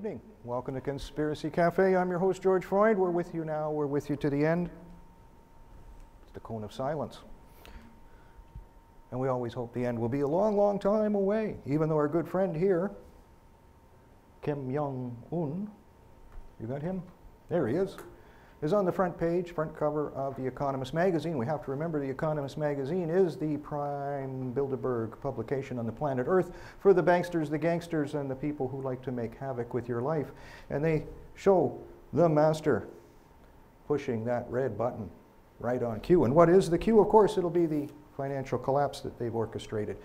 evening. Welcome to Conspiracy Cafe. I'm your host, George Freund. We're with you now. We're with you to the end. It's the cone of silence. And we always hope the end will be a long, long time away, even though our good friend here, Kim Jong-un, you got him? There he is on the front page, front cover of The Economist magazine. We have to remember The Economist magazine is the prime Bilderberg publication on the planet Earth for the banksters, the gangsters, and the people who like to make havoc with your life. And they show the master pushing that red button right on cue. And what is the cue? Of course, it'll be the financial collapse that they've orchestrated.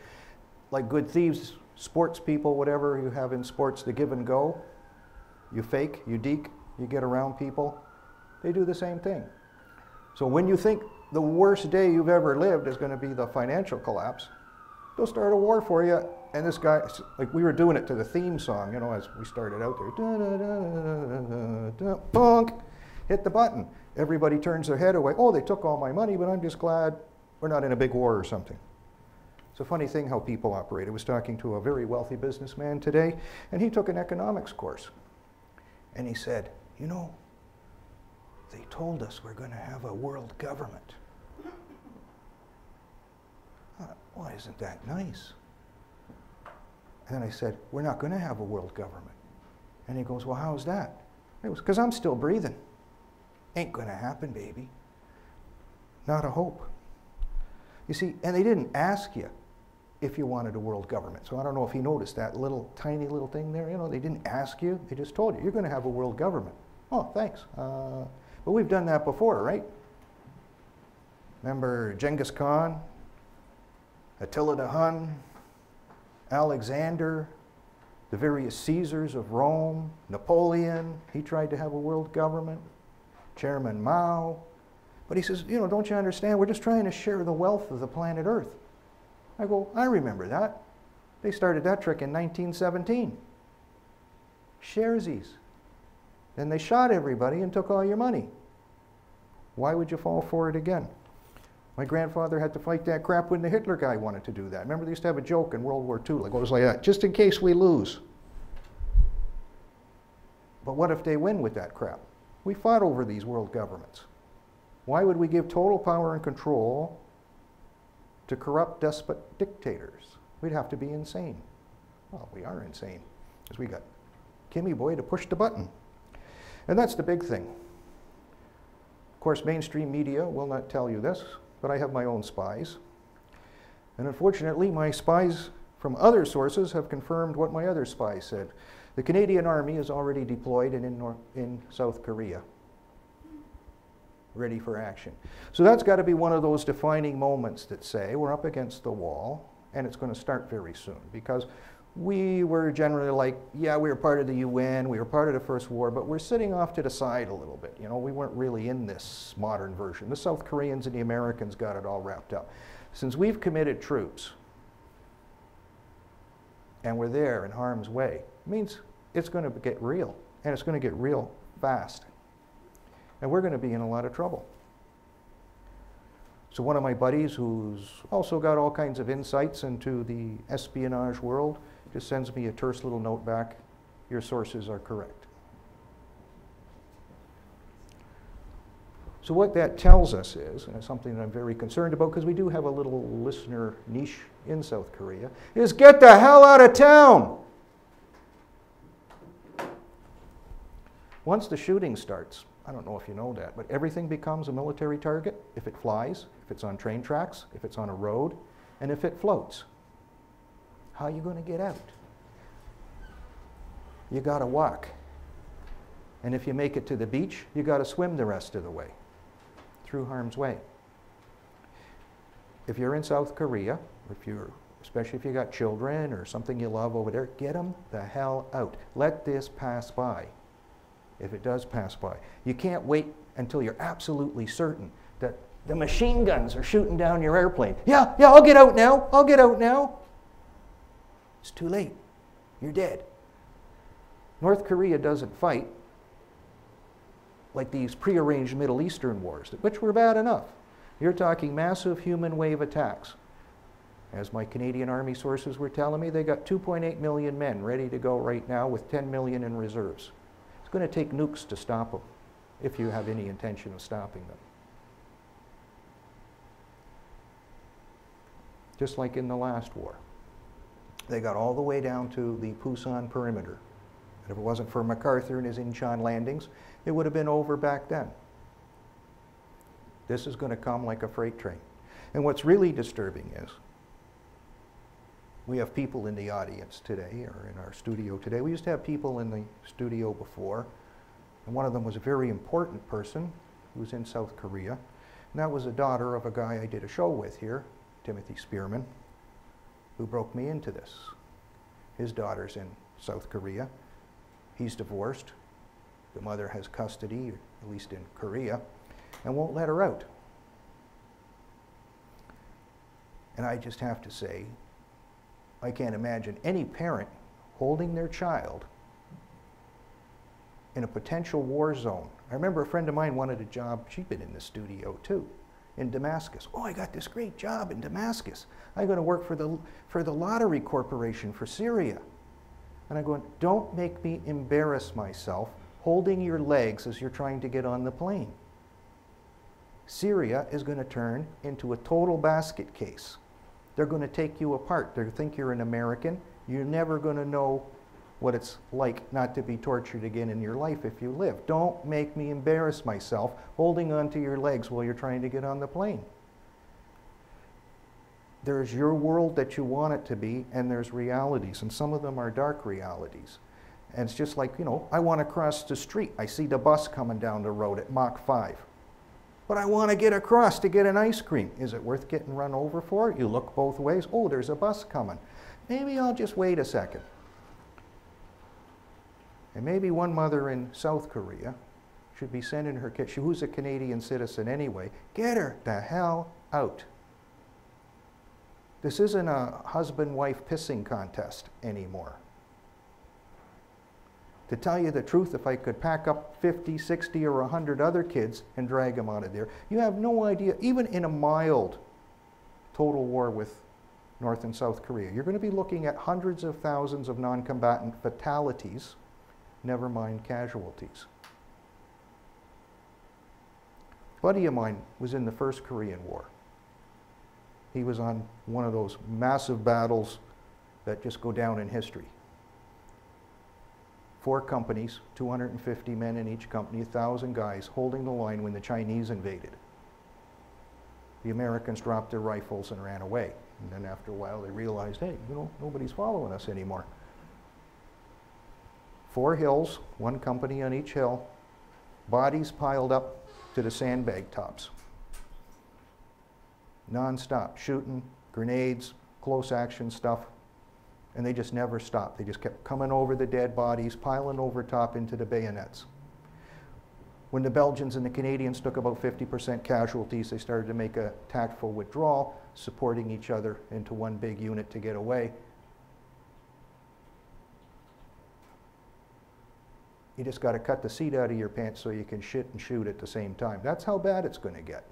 Like good thieves, sports people, whatever you have in sports, the give and go. You fake, you deke, you get around people. They do the same thing. So when you think the worst day you've ever lived is going to be the financial collapse, they'll start a war for you. And this guy, like we were doing it to the theme song, you know, as we started out there. Da, da, da, da, da, bonk, hit the button. Everybody turns their head away. Oh, they took all my money, but I'm just glad we're not in a big war or something. It's a funny thing how people operate. I was talking to a very wealthy businessman today, and he took an economics course. And he said, you know, they told us we're going to have a world government. Well, isn't that nice? And then I said, we're not going to have a world government. And he goes, well, how's that? It was because I'm still breathing. Ain't going to happen, baby. Not a hope. You see, and they didn't ask you if you wanted a world government. So I don't know if he noticed that little, tiny little thing there. You know, they didn't ask you. They just told you, you're going to have a world government. Oh, thanks. But we've done that before, right? Remember Genghis Khan, Attila the Hun, Alexander, the various Caesars of Rome, Napoleon, he tried to have a world government, Chairman Mao. But he says, you know, don't you understand? We're just trying to share the wealth of the planet Earth. I go, I remember that. They started that trick in 1917. Sharesies. Then they shot everybody and took all your money. Why would you fall for it again? My grandfather had to fight that crap when the Hitler guy wanted to do that. Remember they used to have a joke in World War II, like it was like that, just in case we lose. But what if they win with that crap? We fought over these world governments. Why would we give total power and control to corrupt despot dictators? We'd have to be insane. Well, we are insane, because we got Kimmy Boy to push the button. And that's the big thing. Of course, mainstream media will not tell you this, but I have my own spies. And unfortunately, my spies from other sources have confirmed what my other spies said. The Canadian Army is already deployed and in South Korea, ready for action. So that's got to be one of those defining moments that say we're up against the wall, and it's going to start very soon, because we were generally like, yeah, we were part of the UN, we were part of the First War, but we're sitting off to the side a little bit. You know, we weren't really in this modern version. The South Koreans and the Americans got it all wrapped up. Since we've committed troops, and we're there in harm's way, it means it's going to get real, and it's going to get real fast. And we're going to be in a lot of trouble. So one of my buddies, who's also got all kinds of insights into the espionage world, just sends me a terse little note back, your sources are correct. So what that tells us is, and it's something that I'm very concerned about, because we do have a little listener niche in South Korea, is get the hell out of town! Once the shooting starts, I don't know if you know that, but everything becomes a military target if it flies, if it's on train tracks, if it's on a road, and if it floats. How are you going to get out? You got to walk. And if you make it to the beach, you got to swim the rest of the way through harm's way. If you're in South Korea, especially if you got children or something you love over there, get them the hell out. Let this pass by. If it does pass by. You can't wait until you're absolutely certain that the machine guns are shooting down your airplane. Yeah, I'll get out now. I'll get out now. It's too late. You're dead. North Korea doesn't fight like these prearranged Middle Eastern wars, which were bad enough. You're talking massive human wave attacks. As my Canadian Army sources were telling me, they got 2.8 million men ready to go right now with 10 million in reserves. It's going to take nukes to stop them, if you have any intention of stopping them. Just like in the last war. They got all the way down to the Pusan perimeter. And if it wasn't for MacArthur and his Inchon landings, it would have been over back then. This is going to come like a freight train. And what's really disturbing is, we have people in the audience today, or in our studio today. We used to have people in the studio before, and one of them was a very important person who was in South Korea. And that was a daughter of a guy I did a show with here, Timothy Spearman, who broke me into this. His daughter's in South Korea. He's divorced. The mother has custody, at least in Korea, and won't let her out. And I just have to say, I can't imagine any parent holding their child in a potential war zone. I remember a friend of mine wanted a job, she'd been in the studio too, in Damascus. Oh, I got this great job in Damascus. I'm going to work for the Lottery Corporation for Syria. And I'm going, don't make me embarrass myself holding your legs as you're trying to get on the plane. Syria is going to turn into a total basket case. They're going to take you apart. They think you're an American. You're never going to know what it's like not to be tortured again in your life if you live. Don't make me embarrass myself holding onto your legs while you're trying to get on the plane. There's your world that you want it to be, and there's realities, and some of them are dark realities. And it's just like, you know, I want to cross the street. I see the bus coming down the road at Mach 5. But I want to get across to get an ice cream. Is it worth getting run over for? You look both ways. Oh, there's a bus coming. Maybe I'll just wait a second. And maybe one mother in South Korea should be sending her kid, who's a Canadian citizen anyway, get her the hell out. This isn't a husband-wife pissing contest anymore. To tell you the truth, if I could pack up 50, 60, or 100 other kids and drag them out of there, you have no idea, even in a mild total war with North and South Korea, you're going to be looking at hundreds of thousands of non-combatant fatalities, never mind casualties. A buddy of mine was in the First Korean War. He was on one of those massive battles that just go down in history. 4 companies, 250 men in each company, 1,000 guys holding the line when the Chinese invaded. The Americans dropped their rifles and ran away. And then after a while they realized, hey, you know, nobody's following us anymore. 4 hills, 1 company on each hill, bodies piled up to the sandbag tops. Non-stop, shooting, grenades, close action stuff. And they just never stopped. They just kept coming over the dead bodies, piling over top into the bayonets. When the Belgians and the Canadians took about 50% casualties, they started to make a tactful withdrawal, supporting each other into one big unit to get away. You just got to cut the seat out of your pants so you can shit and shoot at the same time. That's how bad it's going to get.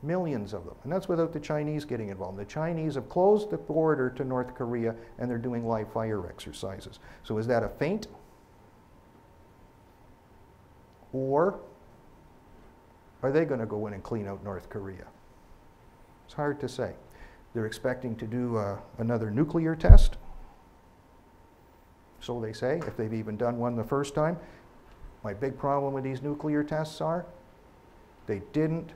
Millions of them. And that's without the Chinese getting involved. The Chinese have closed the border to North Korea and they're doing live fire exercises. So is that a feint? Or are they going to go in and clean out North Korea? It's hard to say. They're expecting to do another nuclear test. So they say, if they've even done one the first time. My big problem with these nuclear tests are they didn't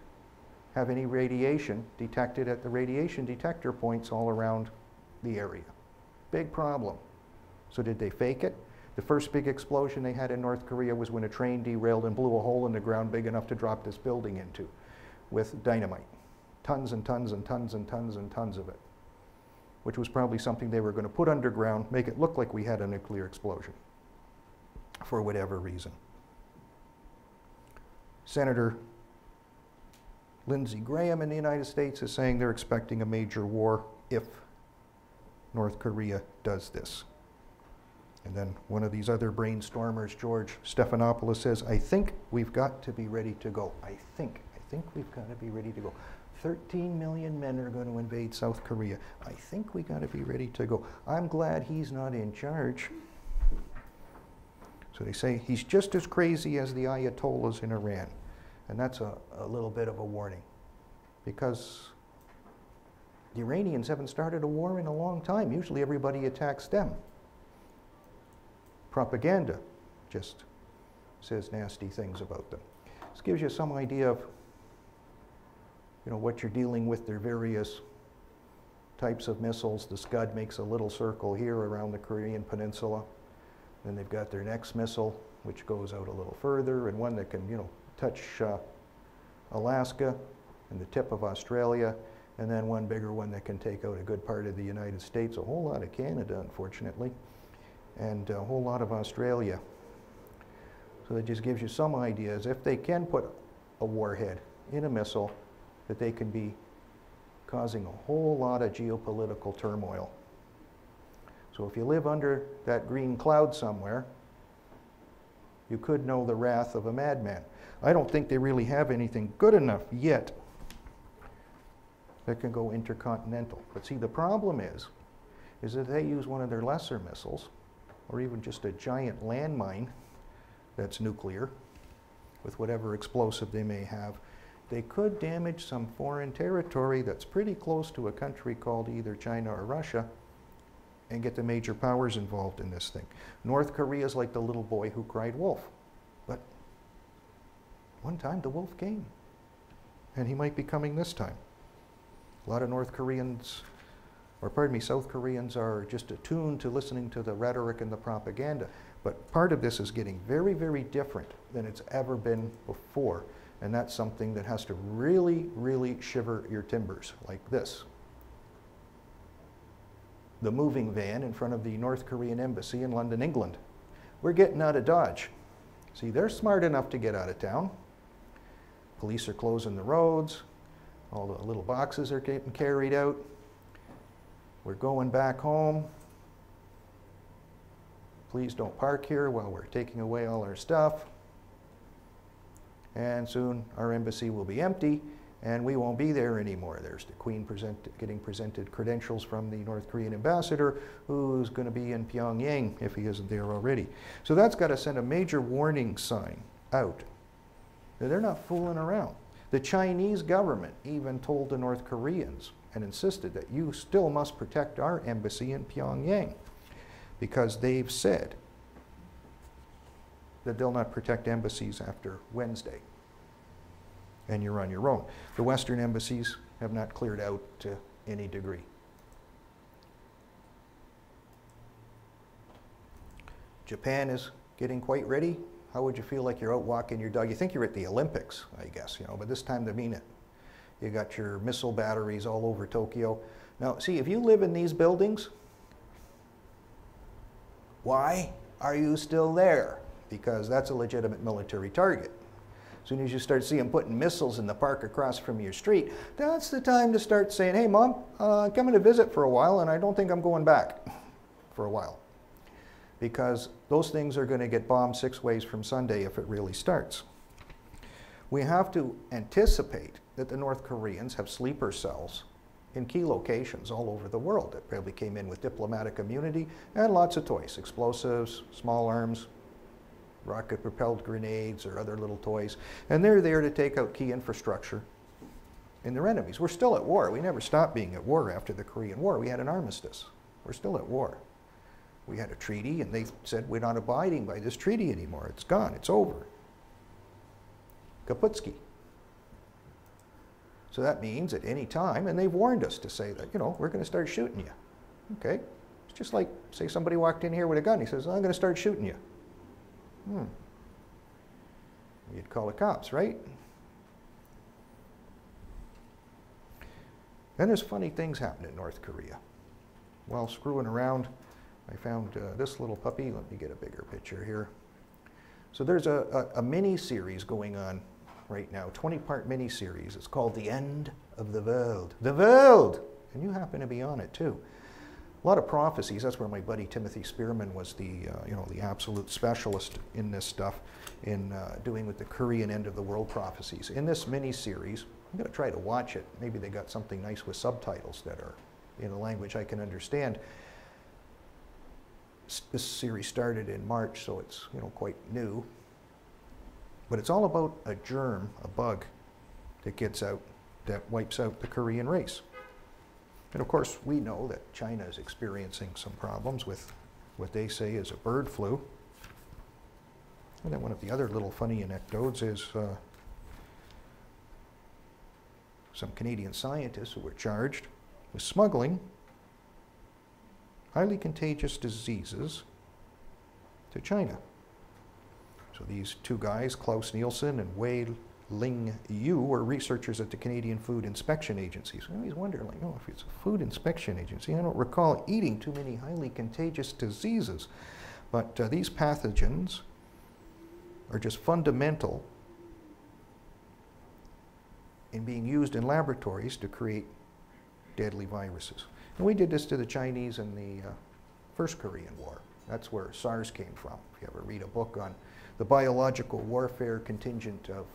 have any radiation detected at the radiation detector points all around the area. Big problem. So did they fake it? The first big explosion they had in North Korea was when a train derailed and blew a hole in the ground big enough to drop this building into with dynamite. Tons and tons and tons and tons and tons of it, which was probably something they were going to put underground, make it look like we had a nuclear explosion for whatever reason. Senator Lindsey Graham in the United States is saying they're expecting a major war if North Korea does this. And then one of these other brainstormers, George Stephanopoulos, says, I think we've got to be ready to go. I think we've got to be ready to go. 13 million men are going to invade South Korea. I think we got to be ready to go. I'm glad he's not in charge. So they say he's just as crazy as the Ayatollahs in Iran. And that's a little bit of a warning, because the Iranians haven't started a war in a long time. Usually everybody attacks them. Propaganda just says nasty things about them. This gives you some idea of, you know, what you're dealing with. Their various types of missiles. The Scud makes a little circle here around the Korean Peninsula. Then they've got their next missile, which goes out a little further, and one that can, you know, touch Alaska and the tip of Australia, and then one bigger one that can take out a good part of the United States, a whole lot of Canada, unfortunately, and a whole lot of Australia. So that just gives you some ideas. If they can put a warhead in a missile, that they can be causing a whole lot of geopolitical turmoil. So if you live under that green cloud somewhere, you could know the wrath of a madman. I don't think they really have anything good enough yet that can go intercontinental. But see, the problem is that they use one of their lesser missiles, or even just a giant landmine that's nuclear, with whatever explosive they may have. They could damage some foreign territory that's pretty close to a country called either China or Russia, and get the major powers involved in this thing. North Korea is like the little boy who cried wolf. But one time the wolf came, and he might be coming this time. A lot of North Koreans, or pardon me, South Koreans are just attuned to listening to the rhetoric and the propaganda. But part of this is getting very, very different than it's ever been before. And that's something that has to really, really shiver your timbers, like this. The moving van in front of the North Korean embassy in London, England. We're getting out of Dodge. See, they're smart enough to get out of town. Police are closing the roads. All the little boxes are getting carried out. We're going back home. Please don't park here while we're taking away all our stuff. And soon our embassy will be empty, and we won't be there anymore. There's the Queen getting presented credentials from the North Korean ambassador, who's going to be in Pyongyang if he isn't there already. So that's got to send a major warning sign out. They're not fooling around. The Chinese government even told the North Koreans and insisted that you still must protect our embassy in Pyongyang, because they've said that they'll not protect embassies after Wednesday, and you're on your own. The Western embassies have not cleared out to any degree. Japan is getting quite ready. How would you feel like you're out walking your dog? You think you're at the Olympics, I guess, you know, but this time they mean it. You got your missile batteries all over Tokyo. Now, see, if you live in these buildings, why are you still there? Because that's a legitimate military target. As soon as you start seeing putting missiles in the park across from your street, that's the time to start saying, hey, Mom, I'm coming to visit for a while, and I don't think I'm going back for a while. Because those things are going to get bombed 6 ways from Sunday if it really starts. We have to anticipate that the North Koreans have sleeper cells in key locations all over the world that probably came in with diplomatic immunity and lots of toys, explosives, small arms, rocket-propelled grenades or other little toys, and they're there to take out key infrastructure in their enemies. We're still at war. We never stopped being at war after the Korean War. We had an armistice. We're still at war. We had a treaty, and they said we're not abiding by this treaty anymore. It's gone. It's over. Kaputski. So that means at any time, and they've warned us to say that, you know, we're going to start shooting you. Okay? It's just like, say somebody walked in here with a gun. He says, I'm going to start shooting you. You'd call the cops, right? Then there's funny things happen in North Korea. While screwing around, I found this little puppy. Let me get a bigger picture here. So there's a mini-series going on right now, 20-part mini-series. It's called The End of the World. The World! And you happen to be on it, too. A lot of prophecies. That's where my buddy Timothy Spearman was the absolute specialist in this stuff, in doing with the Korean end of the world prophecies. In this mini-series, I'm going to try to watch it. Maybe they got something nice with subtitles that are in a language I can understand. This series started in March, so it's quite new. But it's all about a germ, a bug, that gets out, that wipes out the Korean race. And of course, we know that China is experiencing some problems with what they say is a bird flu. And then one of the other little funny anecdotes is some Canadian scientists who were charged with smuggling highly contagious diseases to China. So these two guys, Klaus Nielsen and Wei Ling Yu, were researchers at the Canadian Food Inspection Agency. So I always wonder, like, if it's a food inspection agency, I don't recall eating too many highly contagious diseases. But these pathogens are just fundamental in being used in laboratories to create deadly viruses. And we did this to the Chinese in the First Korean War. That's where SARS came from. If you ever read a book on the biological warfare contingent of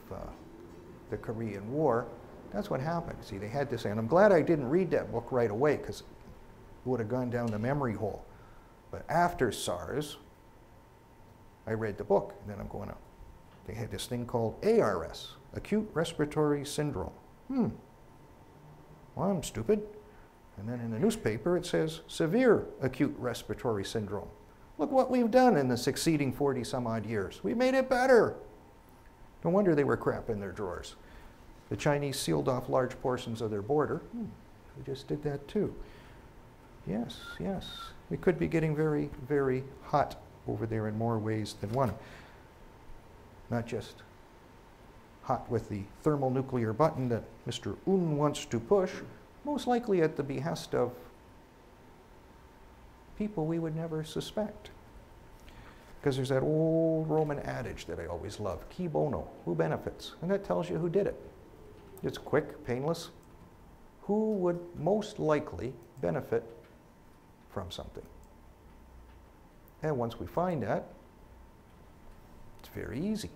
the Korean War, that's what happened. See, they had this, and I'm glad I didn't read that book right away, because it would have gone down the memory hole. But after SARS, I read the book, and then I'm going, they had this thing called ARS, Acute Respiratory Syndrome. Well, I'm stupid. And then in the newspaper it says Severe Acute Respiratory Syndrome. Look what we've done in the succeeding 40 some odd years. We made it better. No wonder they were crap in their drawers. The Chinese sealed off large portions of their border. We just did that too. Yes, yes. We could be getting very, very hot over there in more ways than one. Not just hot with the thermonuclear button that Mr. Un wants to push, most likely at the behest of people we would never suspect. Because there's that old Roman adage that I always love, qui bono, who benefits? And that tells you who did it. It's quick, painless. Who would most likely benefit from something? And once we find that, it's very easy.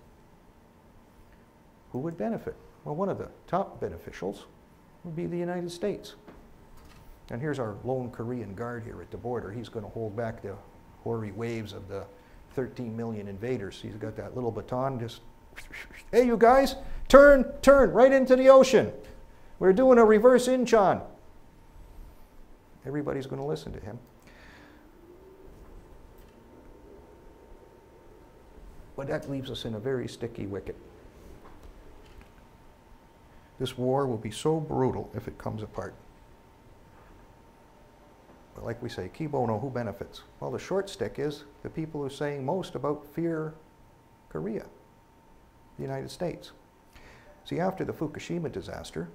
Who would benefit? Well, one of the top beneficials would be the United States. And here's our lone Korean guard here at the border. He's going to hold back the hoary waves of the 13 million invaders. He's got that little baton just, hey, you guys, turn right into the ocean. We're doing a reverse Incheon. Everybody's going to listen to him. But that leaves us in a very sticky wicket. This war will be so brutal if it comes apart. But like we say, qui bono, who benefits? Well, the short stick is the people who are saying most about fear Korea, the United States. See, after the Fukushima disaster,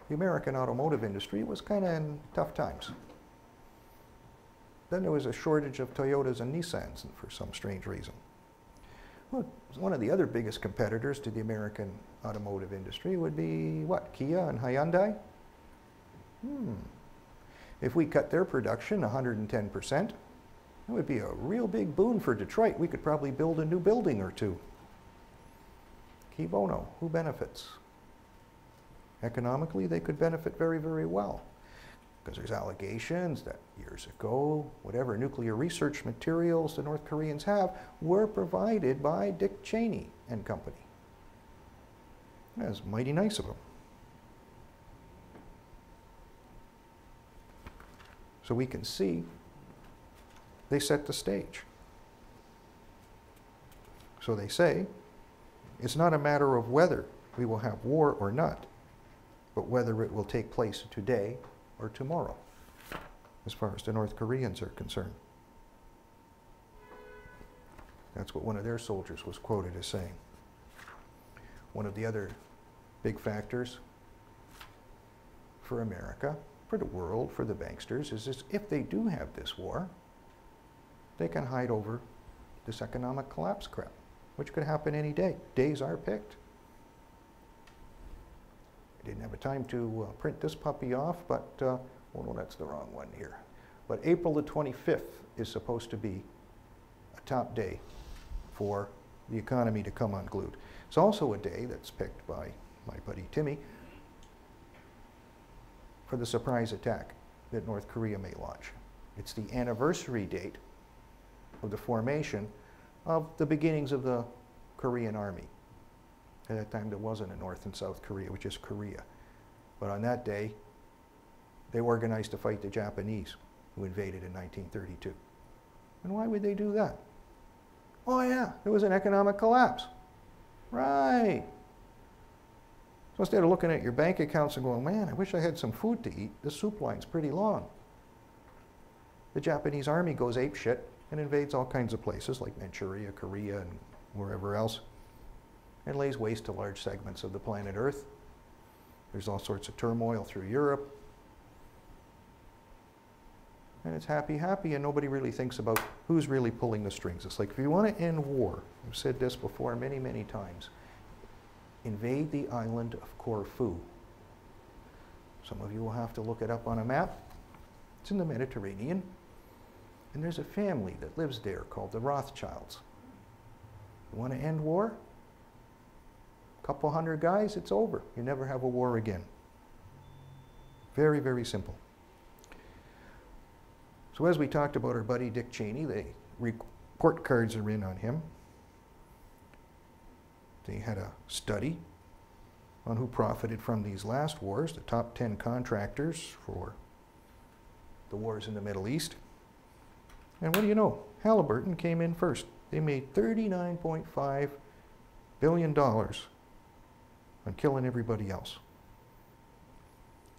the American automotive industry was kind of in tough times. Then there was a shortage of Toyotas and Nissans for some strange reason. Well, one of the other biggest competitors to the American automotive industry would be, what, Kia and Hyundai? If we cut their production 110%, that would be a real big boon for Detroit. We could probably build a new building or two. Qui bono, who benefits? Economically, they could benefit very, very well. Because there's allegations that years ago, whatever nuclear research materials the North Koreans have were provided by Dick Cheney and company. That's mighty nice of them. So we can see they set the stage. So they say, it's not a matter of whether we will have war or not, but whether it will take place today or tomorrow, as far as the North Koreans are concerned. That's what one of their soldiers was quoted as saying. One of the other big factors for America, for the world, for the banksters, is this: if they do have this war, they can hide over this economic collapse crap, which could happen any day. Days are picked. I didn't have a time to print this puppy off, but, oh no, that's the wrong one here. But April the 25th is supposed to be a top day for the economy to come unglued. It's also a day that's picked by my buddy Timmy, for the surprise attack that North Korea may launch. It's the anniversary date of the formation of the beginnings of the Korean Army. At that time, there wasn't a North and South Korea, it was just Korea. But on that day, they organized to fight the Japanese, who invaded in 1932. And why would they do that? Oh yeah, there was an economic collapse. Right. So instead of looking at your bank accounts and going, man, I wish I had some food to eat, the soup line's pretty long. The Japanese army goes apeshit and invades all kinds of places like Manchuria, Korea, and wherever else, and lays waste to large segments of the planet Earth. There's all sorts of turmoil through Europe. And it's happy, happy, and nobody really thinks about who's really pulling the strings. It's like, if you want to end war, I've said this before many, many times, invade the island of Corfu. Some of you will have to look it up on a map. It's in the Mediterranean. And there's a family that lives there called the Rothschilds. You want to end war? A couple hundred guys, it's over. You never have a war again. Very, very simple. So as we talked about our buddy Dick Cheney, the report cards are in on him. They had a study on who profited from these last wars, the top 10 contractors for the wars in the Middle East. And what do you know? Halliburton came in first. They made $39.5 billion on killing everybody else.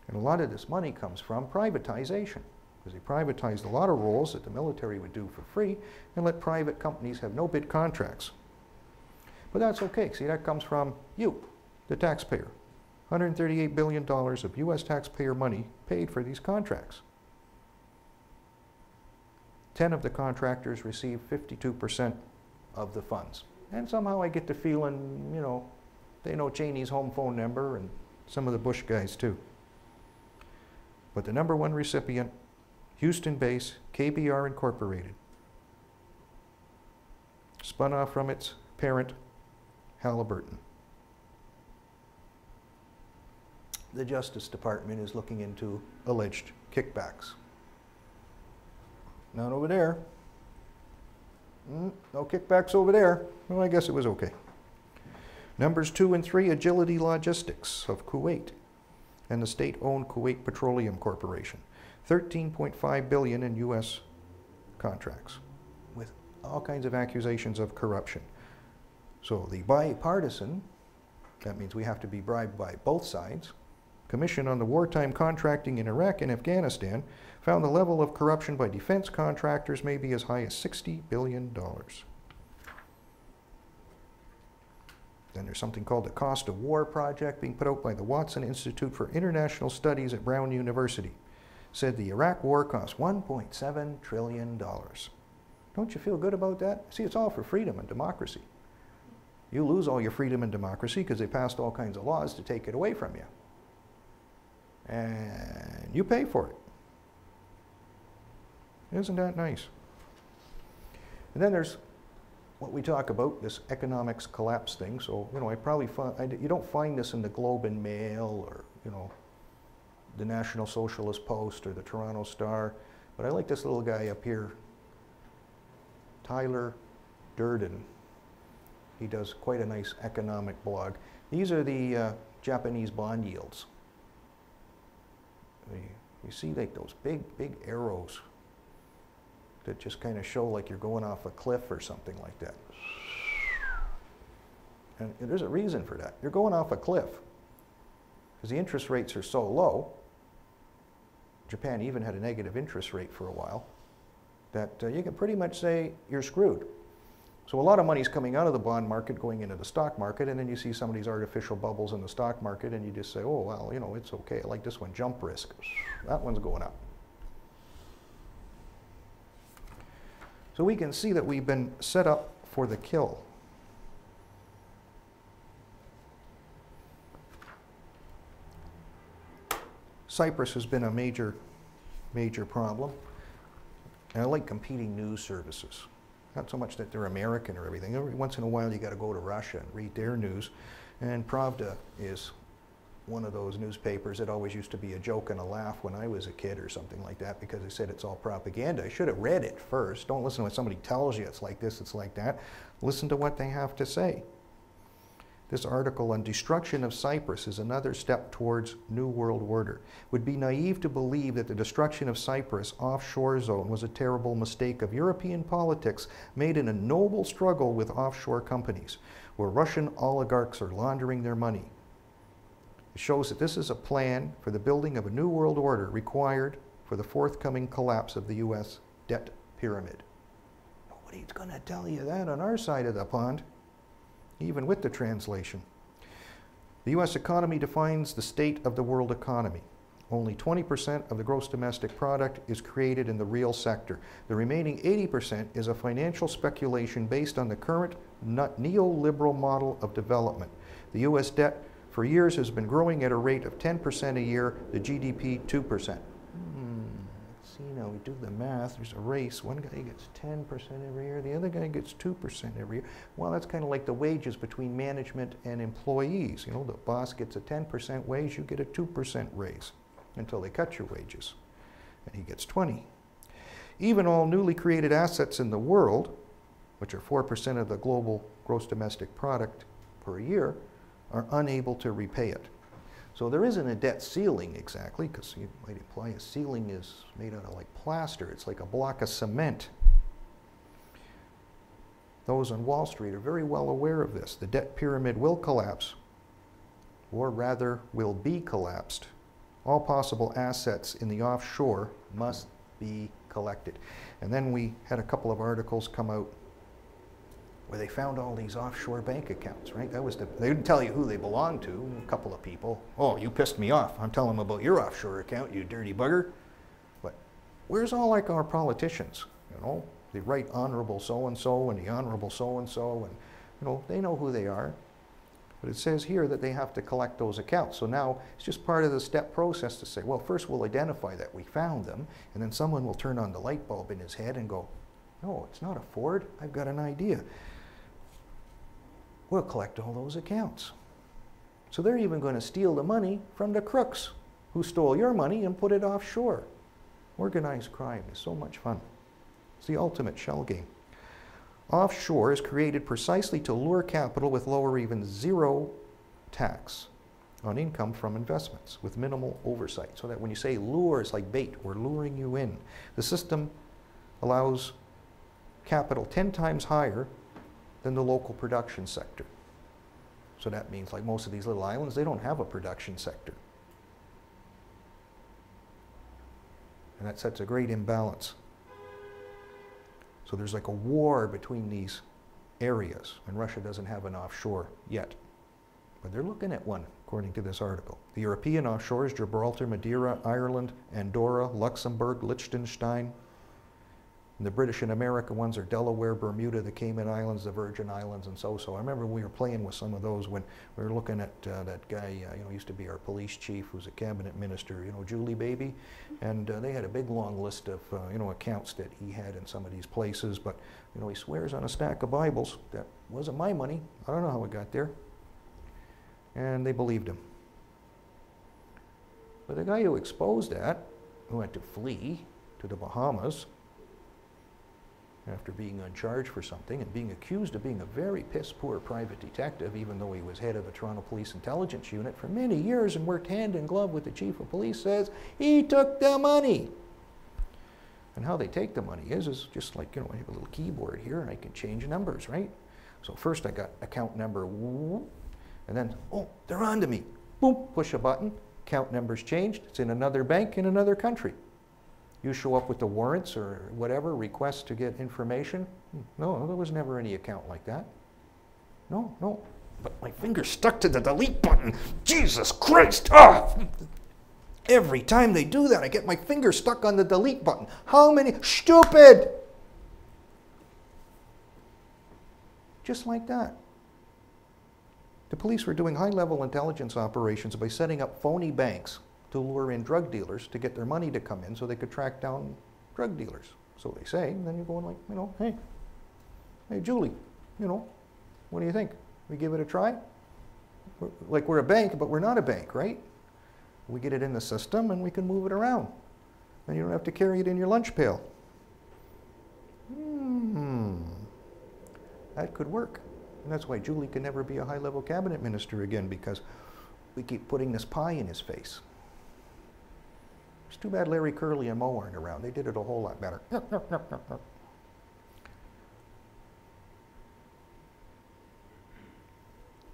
And a lot of this money comes from privatization, because they privatized a lot of roles that the military would do for free and let private companies have no bid contracts. But that's okay. See, that comes from you, the taxpayer. $138 billion of US taxpayer money paid for these contracts. 10 of the contractors receive 52% of the funds. And somehow I get the feeling, you know, they know Cheney's home phone number and some of the Bush guys too. But the number one recipient, Houston base, KBR Incorporated, spun off from its parent, Halliburton. The Justice Department is looking into alleged kickbacks. Not over there. No kickbacks over there. Well, I guess it was okay. Numbers 2 and 3, Agility Logistics of Kuwait and the state-owned Kuwait Petroleum Corporation. $13.5 billion in U.S. contracts with all kinds of accusations of corruption. So the bipartisan, that means we have to be bribed by both sides, Commission on the Wartime Contracting in Iraq and Afghanistan found the level of corruption by defense contractors may be as high as $60 billion. Then there's something called the Cost of War Project being put out by the Watson Institute for International Studies at Brown University. Said the Iraq war cost $1.7 trillion. Don't you feel good about that? See, it's all for freedom and democracy. You lose all your freedom and democracy because they passed all kinds of laws to take it away from you. And you pay for it. Isn't that nice? And then there's what we talk about, this economics collapse thing. So, you know, I probably find, you don't find this in the Globe and Mail or, you know, the National Socialist Post or the Toronto Star, but I like this little guy up here, Tyler Durden. He does quite a nice economic blog. These are the Japanese bond yields. You see like those big, big arrows that just kind of show like you're going off a cliff or something like that. And there's a reason for that. You're going off a cliff because the interest rates are so low. Japan even had a negative interest rate for a while that you can pretty much say you're screwed. So a lot of money's coming out of the bond market going into the stock market, and then you see some of these artificial bubbles in the stock market and you just say, oh, well, you know, it's okay. I like this one, jump risk. That one's going up. So we can see that we've been set up for the kill. Cyprus has been a major, major problem. And I like competing news services. Not so much that they're American or everything. Every once in a while you got to go to Russia and read their news. And Pravda is one of those newspapers. It always used to be a joke and a laugh when I was a kid or something like that, because they said it's all propaganda. I should have read it first. Don't listen to what somebody tells you it's like this, it's like that. Listen to what they have to say. This article on destruction of Cyprus is another step towards New World Order. It would be naive to believe that the destruction of Cyprus offshore zone was a terrible mistake of European politics made in a noble struggle with offshore companies, where Russian oligarchs are laundering their money. It shows that this is a plan for the building of a new world order required for the forthcoming collapse of the U.S. debt pyramid. Nobody's going to tell you that on our side of the pond, even with the translation. The U.S. economy defines the state of the world economy. Only 20% of the gross domestic product is created in the real sector. The remaining 80% is a financial speculation based on the current neoliberal model of development. The U.S. debt for years has been growing at a rate of 10% a year, the GDP 2%. Let's see now, we do the math, there's a race. One guy gets 10% every year, the other guy gets 2% every year. Well, that's kind of like the wages between management and employees. You know, the boss gets a 10% wage, you get a 2% raise until they cut your wages, and he gets 20. Even all newly created assets in the world, which are 4% of the global gross domestic product per year, are unable to repay it. So there isn't a debt ceiling exactly, because you might imply a ceiling is made out of like plaster. It's like a block of cement. Those on Wall Street are very well aware of this. The debt pyramid will collapse, or rather will be collapsed. All possible assets in the offshore must be collected. And then we had a couple of articles come out where they found all these offshore bank accounts, right? That was they didn't tell you who they belonged to, a couple of people. Oh, you pissed me off. I'm telling them about your offshore account, you dirty bugger. But where's all like our politicians, you know? The right honorable so-and-so and the honorable so-and-so, and you know, they know who they are. But it says here that they have to collect those accounts. So now it's just part of the step process to say, well, first we'll identify that we found them, and then someone will turn on the light bulb in his head and go, no, it's not a Ford, I've got an idea. We'll collect all those accounts. So they're even going to steal the money from the crooks who stole your money and put it offshore. Organized crime is so much fun. It's the ultimate shell game. Offshore is created precisely to lure capital with low or even zero tax on income from investments with minimal oversight. So that when you say lure, it's like bait, we're luring you in. The system allows capital 10 times higher than the local production sector. So that means like most of these little islands, they don't have a production sector. And that sets a great imbalance. So there's like a war between these areas, and Russia doesn't have an offshore yet. But they're looking at one, according to this article. The European offshores, Gibraltar, Madeira, Ireland, Andorra, Luxembourg, Liechtenstein. And the British and American ones are Delaware, Bermuda, the Cayman Islands, the Virgin Islands, and so. I remember we were playing with some of those when we were looking at that guy, you know, used to be our police chief, who's a cabinet minister, you know, Julie Baby. And they had a big long list of, you know, accounts that he had in some of these places. But, you know, he swears on a stack of Bibles that wasn't my money. I don't know how it got there. And they believed him. But the guy who exposed that, who had to flee to the Bahamas, after being on charge for something and being accused of being a very piss-poor private detective, even though he was head of the Toronto Police Intelligence Unit for many years and worked hand in glove with the chief of police, says he took the money. And how they take the money is just like, you know, I have a little keyboard here and I can change numbers, right? So first I got account number, and then, oh, they're on to me. Boom, push a button, account number's changed, it's in another bank in another country. You show up with the warrants or whatever, requests to get information. No, there was never any account like that. No. But my finger stuck to the delete button. Jesus Christ! Ah! Every time they do that, I get my finger stuck on the delete button. How many? Stupid! Just like that. The police were doing high-level intelligence operations by setting up phony banks to lure in drug dealers to get their money to come in so they could track down drug dealers. So they say, and then you're going like, you know, hey Julie, you know, what do you think? We give it a try? Like we're a bank, but we're not a bank, right? We get it in the system and we can move it around. And you don't have to carry it in your lunch pail. That could work. And that's why Julie can never be a high-level cabinet minister again, because we keep putting this pie in his face. It's too bad Larry Curley and Mo aren't around. They did it a whole lot better.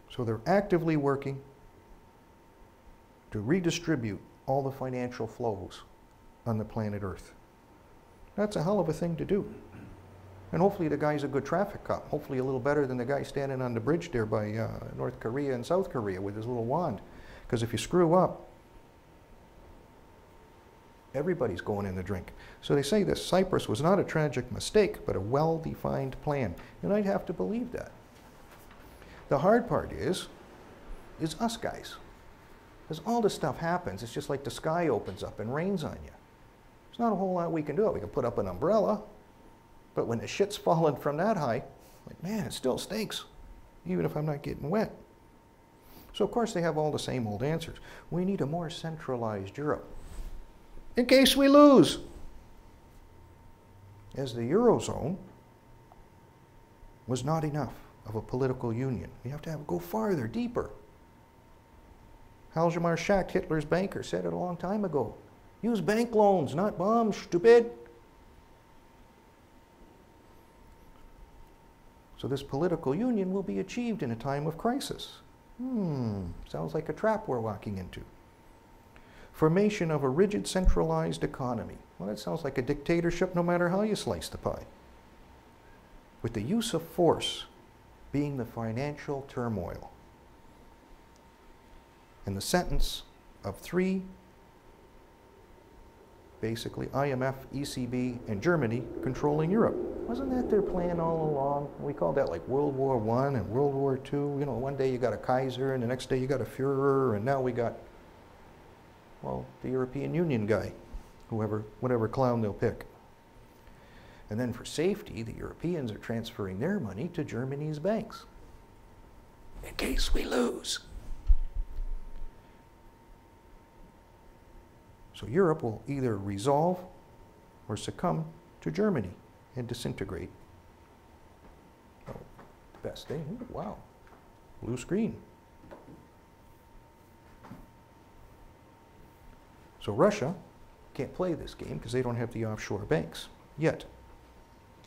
So they're actively working to redistribute all the financial flows on the planet Earth. That's a hell of a thing to do. And hopefully the guy's a good traffic cop. Hopefully a little better than the guy standing on the bridge there by North Korea and South Korea with his little wand. Because if you screw up, everybody's going in the drink. So they say this Cyprus was not a tragic mistake, but a well-defined plan. And I'd have to believe that. The hard part is us guys. Because all this stuff happens, it's just like the sky opens up and rains on you. There's not a whole lot we can do. We can put up an umbrella, but when the shit's falling from that high, like, man, it still stinks, even if I'm not getting wet. So of course they have all the same old answers. We need a more centralized Europe, in case we lose. As the Eurozone was not enough of a political union. You have to go farther, deeper. Hjalmar Schacht, Hitler's banker, said it a long time ago. Use bank loans, not bombs, stupid. So this political union will be achieved in a time of crisis. Sounds like a trap we're walking into. Formation of a rigid, centralized economy. Well, that sounds like a dictatorship no matter how you slice the pie. With the use of force being the financial turmoil. And the sentence of 3, basically IMF, ECB, and Germany controlling Europe. Wasn't that their plan all along? We called that like World War I and World War II. You know, one day you got a Kaiser and the next day you got a Führer, and now we got, well, the European Union guy, whatever clown they'll pick. And then for safety, the Europeans are transferring their money to Germany's banks, in case we lose. So Europe will either resolve or succumb to Germany and disintegrate. Oh, best thing, ooh, wow, blue screen. So Russia can't play this game because they don't have the offshore banks yet.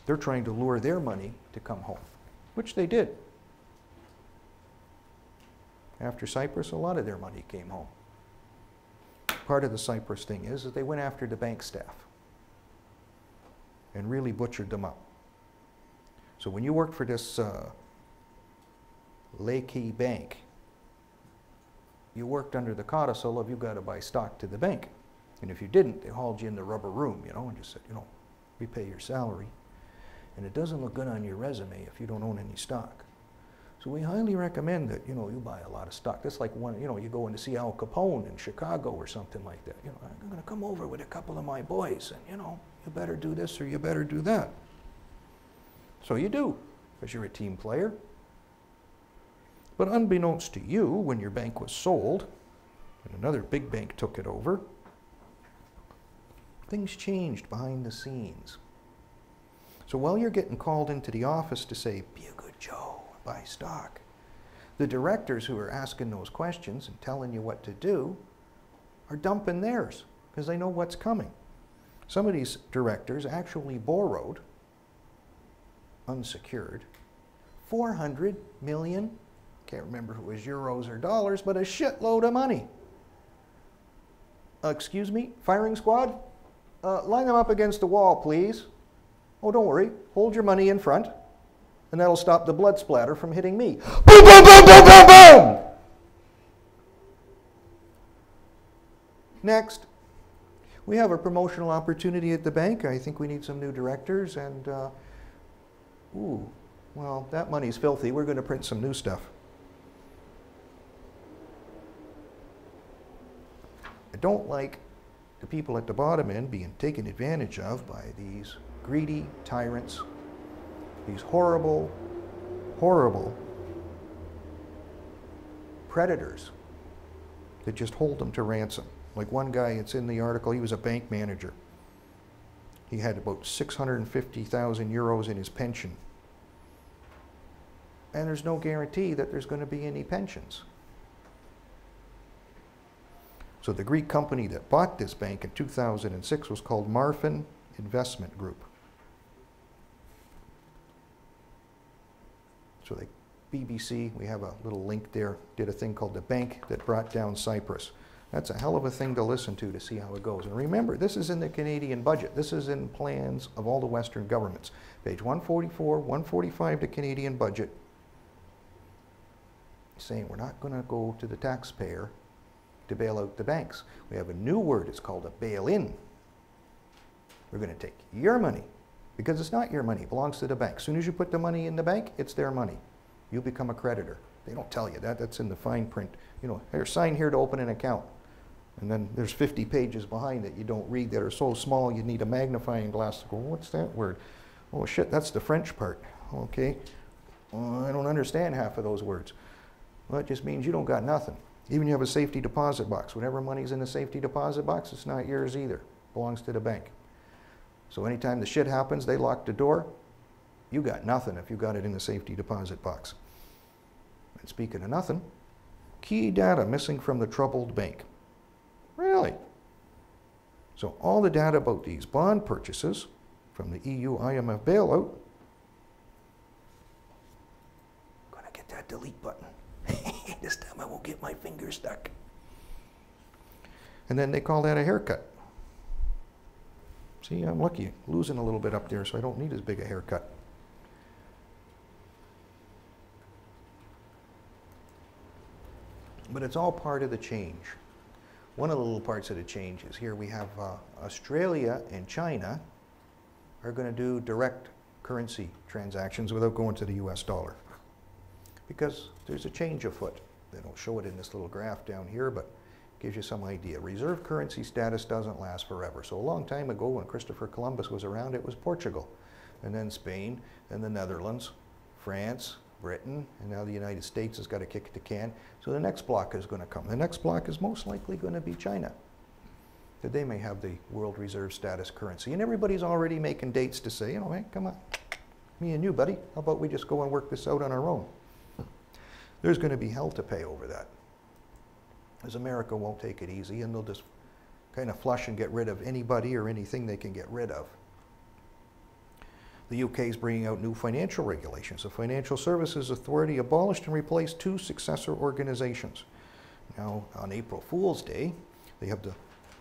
They're trying to lure their money to come home, which they did. After Cyprus, a lot of their money came home. Part of the Cyprus thing is that they went after the bank staff and really butchered them up. So when you worked for this Leki bank, you worked under the codicil of you got to buy stock to the bank. And if you didn't, they hauled you in the rubber room, you know, and just said, you know, we pay your salary. And it doesn't look good on your resume if you don't own any stock. So we highly recommend that, you know, you buy a lot of stock. That's like when, you know, you go in to see Al Capone in Chicago or something like that. You know, I'm going to come over with a couple of my boys and, you know, you better do this or you better do that. So you do, because you're a team player. But unbeknownst to you, when your bank was sold and another big bank took it over, things changed behind the scenes. So while you're getting called into the office to say, be a good Joe, buy stock, the directors who are asking those questions and telling you what to do are dumping theirs because they know what's coming. Some of these directors actually borrowed, unsecured, 400 million, can't remember if it was euros or dollars, but a shitload of money. Excuse me, firing squad? Line them up against the wall, please. Oh, don't worry, hold your money in front, and that'll stop the blood splatter from hitting me. Boom, boom, boom, boom, boom, boom! Next, we have a promotional opportunity at the bank. I think we need some new directors, and, ooh, well, that money's filthy. We're going to print some new stuff. I don't like the people at the bottom end being taken advantage of by these greedy tyrants, these horrible, horrible predators that just hold them to ransom. Like one guy, it's in the article, he was a bank manager. He had about 650,000 euros in his pension. And there's no guarantee that there's going to be any pensions. So the Greek company that bought this bank in 2006 was called Marfin Investment Group. So the BBC, we have a little link there, did a thing called The Bank That Brought Down Cyprus. That's a hell of a thing to listen to see how it goes. And remember, this is in the Canadian budget. This is in plans of all the Western governments. Page 144, 145, the Canadian budget, saying we're not going to go to the taxpayer to bail out the banks. We have a new word, it's called a bail-in. We're going to take your money, because it's not your money, it belongs to the bank. As soon as you put the money in the bank, it's their money. You become a creditor. They don't tell you that, that's in the fine print. You know, here, sign here to open an account. And then there's 50 pages behind it you don't read that are so small you need a magnifying glass to go, what's that word? Oh shit, that's the French part. Okay, I don't understand half of those words. Well, it just means you don't got nothing. Even you have a safety deposit box. Whatever money's in the safety deposit box, it's not yours either. It belongs to the bank. So anytime the shit happens, they lock the door. You got nothing if you got it in the safety deposit box. And speaking of nothing, key data missing from the troubled bank. Really? So all the data about these bond purchases from the EU IMF bailout, I'm gonna get that delete button. This time I won't get my finger stuck. And then they call that a haircut. See, I'm lucky, losing a little bit up there, so I don't need as big a haircut. But it's all part of the change. One of the little parts of the change is here we have Australia and China are going to do direct currency transactions without going to the US dollar. Because there's a change afoot. They don't show it in this little graph down here, but it gives you some idea. Reserve currency status doesn't last forever. So a long time ago when Christopher Columbus was around, it was Portugal, and then Spain, and the Netherlands, France, Britain, and now the United States has got to kick the can. So the next block is going to come. The next block is most likely going to be China. That they may have the world reserve status currency. And everybody's already making dates to say, you know, hey, come on, me and you, buddy, how about we just go and work this out on our own? There's going to be hell to pay over that. As America won't take it easy, and they'll just kind of flush and get rid of anybody or anything they can get rid of. The UK is bringing out new financial regulations. The Financial Services Authority abolished and replaced 2 successor organizations. Now, on April Fool's Day, they have the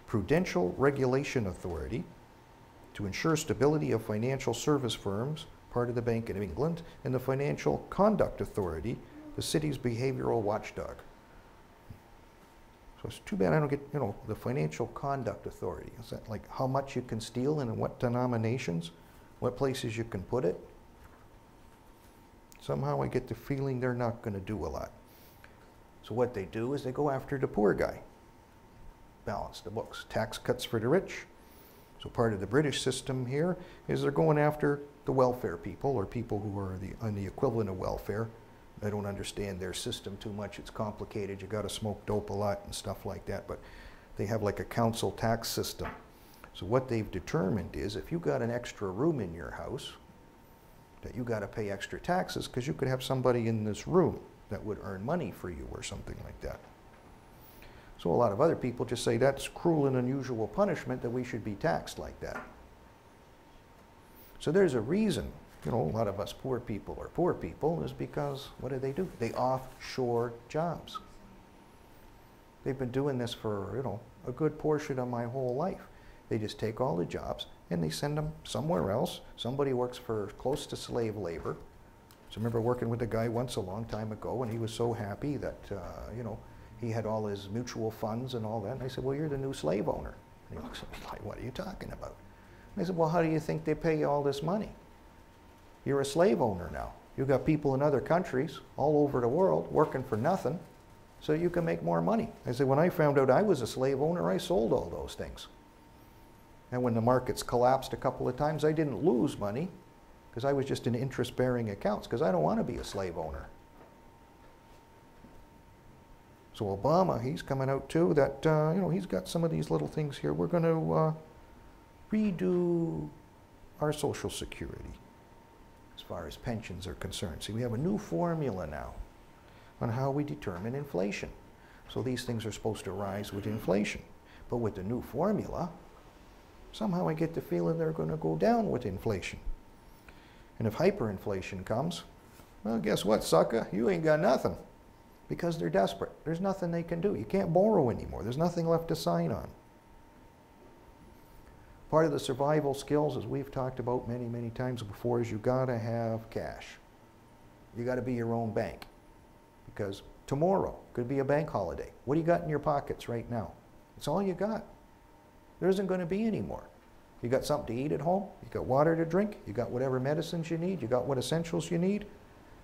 Prudential Regulation Authority to ensure stability of financial service firms, part of the Bank of England, and the Financial Conduct Authority, the city's behavioral watchdog. So it's too bad I don't get, you know, the Financial Conduct Authority. Is that like how much you can steal and in what denominations? What places you can put it? Somehow I get the feeling they're not going to do a lot. So what they do is they go after the poor guy. Balance the books. Tax cuts for the rich. So part of the British system here is they're going after the welfare people, or people who are on the equivalent of welfare. I don't understand their system too much. It's complicated. You got to smoke dope a lot and stuff like that. But they have like a council tax system. So what they've determined is if you got an extra room in your house, that you got to pay extra taxes because you could have somebody in this room that would earn money for you or something like that. So a lot of other people just say that's cruel and unusual punishment that we should be taxed like that. So there's a reason, you know, a lot of us poor people are poor people is because what do? They offshore jobs. They've been doing this for, you know, a good portion of my whole life. They just take all the jobs and they send them somewhere else. Somebody works for close to slave labor. So I remember working with a guy once a long time ago, and he was so happy that, you know, he had all his mutual funds and all that. And I said, well, you're the new slave owner. And he looks at me like, what are you talking about? And I said, well, how do you think they pay you all this money? You're a slave owner now. You've got people in other countries all over the world working for nothing so you can make more money. I said, when I found out I was a slave owner, I sold all those things. And when the markets collapsed a couple of times, I didn't lose money because I was just in interest-bearing accounts because I don't want to be a slave owner. So Obama, he's coming out too that, you know, he's got some of these little things here. We're going to redo our Social Security as far as pensions are concerned. See, we have a new formula now on how we determine inflation. So these things are supposed to rise with inflation. But with the new formula, somehow I get the feeling they're going to go down with inflation. And if hyperinflation comes, well, guess what, sucker? You ain't got nothing. Because they're desperate. There's nothing they can do. You can't borrow anymore. There's nothing left to sign on. Part of the survival skills, as we've talked about many, many times before, is you gotta have cash. You gotta be your own bank. Because tomorrow could be a bank holiday. What do you got in your pockets right now? It's all you got. There isn't going to be any more. You got something to eat at home, you got water to drink, you got whatever medicines you need, you got what essentials you need.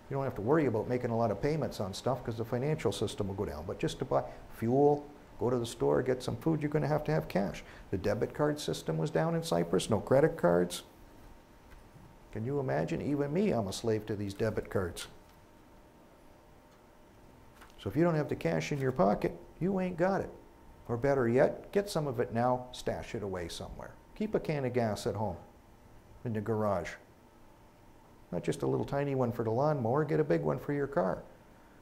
You don't have to worry about making a lot of payments on stuff because the financial system will go down. But just to buy fuel, go to the store, get some food, you're going to have cash. The debit card system was down in Cyprus, no credit cards. Can you imagine? Even me, I'm a slave to these debit cards. So if you don't have the cash in your pocket, you ain't got it. Or better yet, get some of it now, stash it away somewhere. Keep a can of gas at home, in the garage. Not just a little tiny one for the lawnmower, get a big one for your car.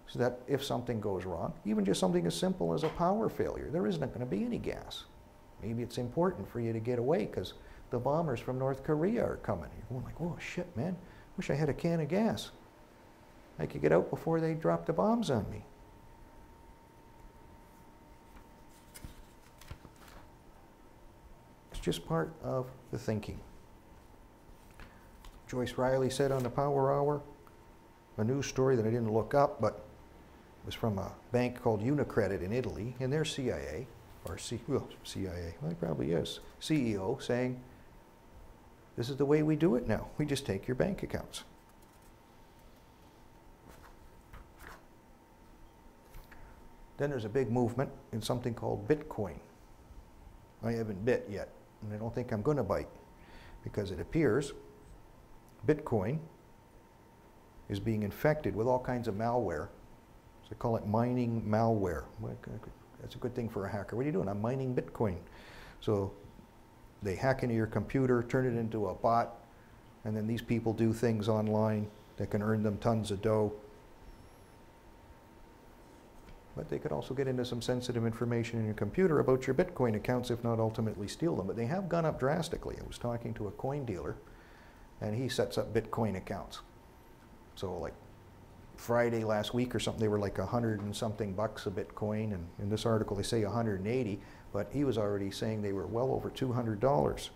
So that if something goes wrong, even just something as simple as a power failure, there isn't going to be any gas. Maybe it's important for you to get away because the bombers from North Korea are coming. You're going like, oh shit, man, wish I had a can of gas. I could get out before they drop the bombs on me. It's just part of the thinking. Joyce Riley said on the Power Hour, a news story that I didn't look up, but it was from a bank called Unicredit in Italy, and their CIA, or CIA, well, it probably is, CEO saying, this is the way we do it now. We just take your bank accounts. Then there's a big movement in something called Bitcoin. I haven't bit yet, and I don't think I'm going to bite, because it appears Bitcoin is being infected with all kinds of malware. So they call it mining malware. That's a good thing for a hacker. What are you doing? I'm mining Bitcoin. So they hack into your computer, turn it into a bot, and then these people do things online that can earn them tons of dough. But they could also get into some sensitive information in your computer about your Bitcoin accounts, if not ultimately steal them. But they have gone up drastically. I was talking to a coin dealer, and he sets up Bitcoin accounts. So like Friday last week or something, they were like $100 and something bucks a Bitcoin, and in this article they say 180, but he was already saying they were well over $200.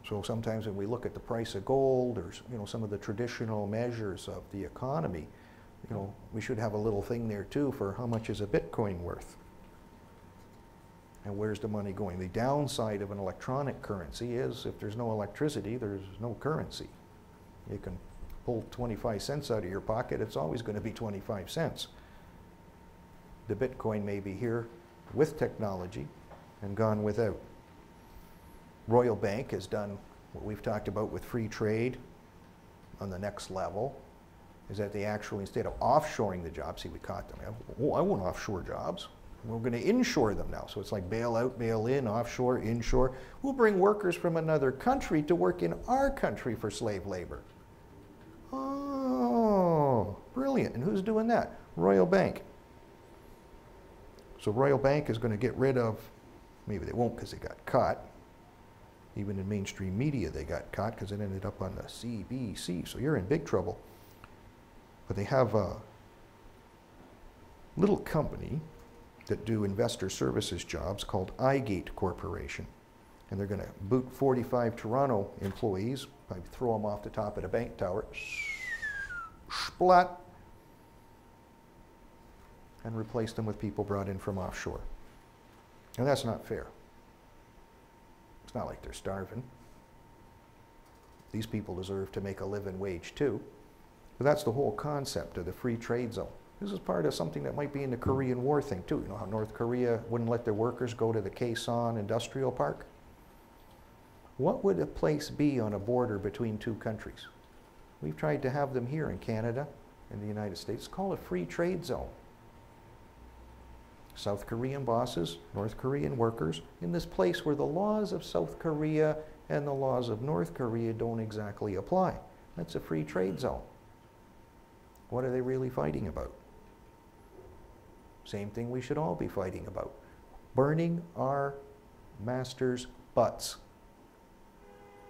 So sometimes when we look at the price of gold or some of the traditional measures of the economy, we should have a little thing there too for how much is a Bitcoin worth. And where's the money going? The downside of an electronic currency is if there's no electricity, there's no currency. You can pull 25 cents out of your pocket, it's always going to be 25 cents. The Bitcoin may be here with technology and gone without. Royal Bank has done what we've talked about with free trade on the next level, is that they actually, instead of offshoring the jobs, see, we caught them. Oh, I want offshore jobs. We're going to inshore them now. So it's like bail out, bail in, offshore, inshore. We'll bring workers from another country to work in our country for slave labor. Oh, brilliant. And who's doing that? Royal Bank. So Royal Bank is going to get rid of, maybe they won't because they got caught. Even in mainstream media they got caught because it ended up on the CBC. So you're in big trouble. But they have a little company that do investor services jobs called iGate Corporation. And they're going to boot 45 Toronto employees, probably throw them off the top of the bank tower, splat, and replace them with people brought in from offshore. And that's not fair. It's not like they're starving. These people deserve to make a living wage too. But that's the whole concept of the free trade zone. This is part of something that might be in the Korean War thing too. You know how North Korea wouldn't let their workers go to the Kaesong Industrial Park? What would a place be on a border between two countries? We've tried to have them here in Canada and the United States. It's called a free trade zone. South Korean bosses, North Korean workers, in this place where the laws of South Korea and the laws of North Korea don't exactly apply. That's a free trade zone. What are they really fighting about? Same thing we should all be fighting about. Burning our masters' butts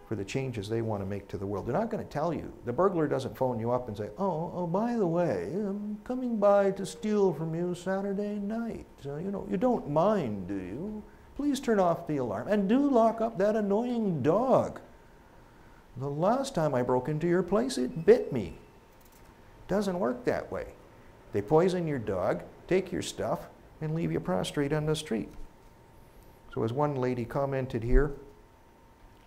for the changes they want to make to the world. They're not going to tell you. The burglar doesn't phone you up and say, oh, by the way, I'm coming by to steal from you Saturday night. You don't mind, do you? Please turn off the alarm and do lock up that annoying dog. The last time I broke into your place, it bit me. Doesn't work that way. They poison your dog, take your stuff, and leave you prostrate on the street. So as one lady commented here